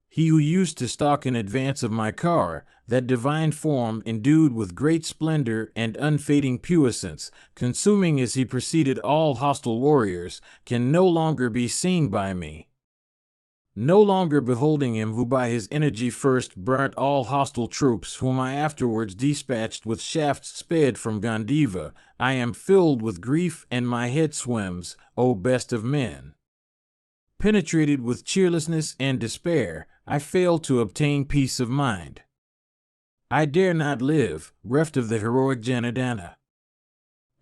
A: He who used to stalk in advance of my car, that divine form endued with great splendor and unfading puissance, consuming as he proceeded all hostile warriors, can no longer be seen by me. No longer beholding him who by his energy first burnt all hostile troops whom I afterwards dispatched with shafts sped from Gandiva, I am filled with grief and my head swims, O best of men. Penetrated with cheerlessness and despair, I fail to obtain peace of mind. I dare not live, reft of the heroic Janardana.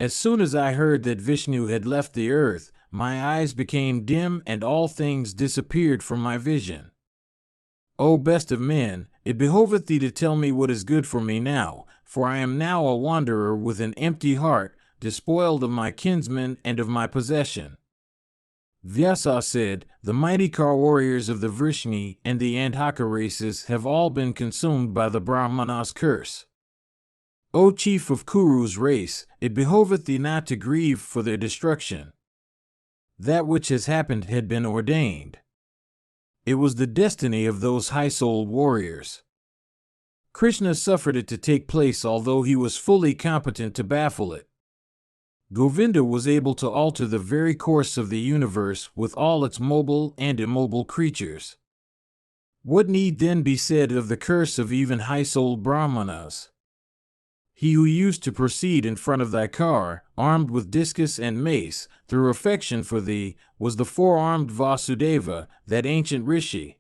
A: As soon as I heard that Vishnu had left the earth, my eyes became dim and all things disappeared from my vision. O best of men, it behoveth thee to tell me what is good for me now, for I am now a wanderer with an empty heart, despoiled of my kinsmen and of my possession. Vyasa said, the mighty car warriors of the Vrishni and the Andhaka races have all been consumed by the Brahmana's curse. O chief of Kuru's race, it behoveth thee not to grieve for their destruction. That which has happened had been ordained. It was the destiny of those high-souled warriors. Krishna suffered it to take place although he was fully competent to baffle it. Govinda was able to alter the very course of the universe with all its mobile and immobile creatures. What need then be said of the curse of even high-souled Brahmanas? He who used to proceed in front of thy car, armed with discus and mace, through affection for thee, was the four-armed Vasudeva, that ancient rishi.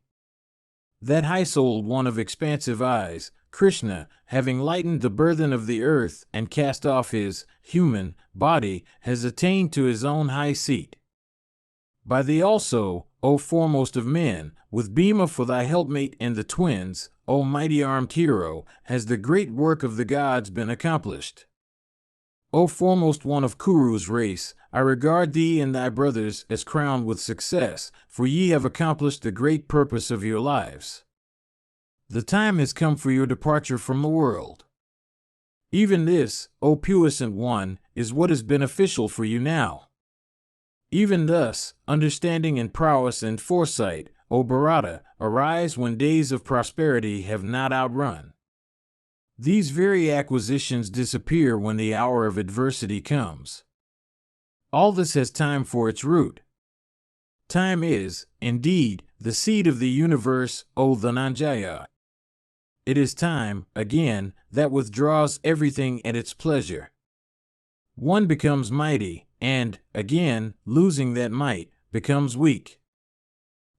A: That high-souled one of expansive eyes, Krishna, having lightened the burthen of the earth and cast off his human body, has attained to his own high seat. By thee also, O foremost of men, with Bhima for thy helpmate and the twins, O mighty armed hero, has the great work of the gods been accomplished. O foremost one of Kuru's race, I regard thee and thy brothers as crowned with success, for ye have accomplished the great purpose of your lives. The time has come for your departure from the world. Even this, O puissant one, is what is beneficial for you now. Even thus, understanding and prowess and foresight, O Bharata, arise when days of prosperity have not outrun. These very acquisitions disappear when the hour of adversity comes. All this has time for its root. Time is, indeed, the seed of the universe, O Dhananjaya. It is time, again, that withdraws everything at its pleasure. One becomes mighty, and, again, losing that might, becomes weak.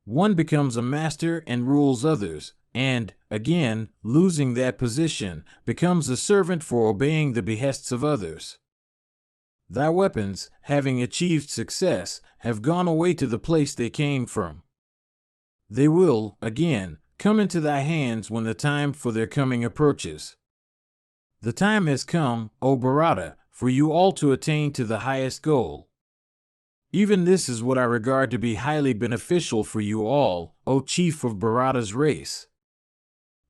A: One becomes a master and rules others, and, again, losing that position, becomes a servant for obeying the behests of others. Thy weapons, having achieved success, have gone away to the place they came from. They will, again, come into thy hands when the time for their coming approaches. The time has come, O Bharata, for you all to attain to the highest goal. Even this is what I regard to be highly beneficial for you all, O chief of Bharata's race.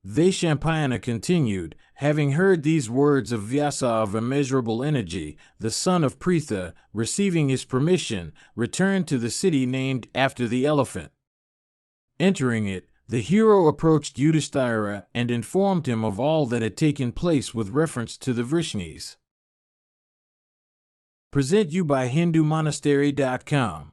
A: Vaishampayana continued, having heard these words of Vyasa of immeasurable energy, the son of Pritha, receiving his permission, returned to the city named after the elephant. Entering it, the hero approached Yudhishthira and informed him of all that had taken place with reference to the Vrishnis. Present you by HinduMonastery.com.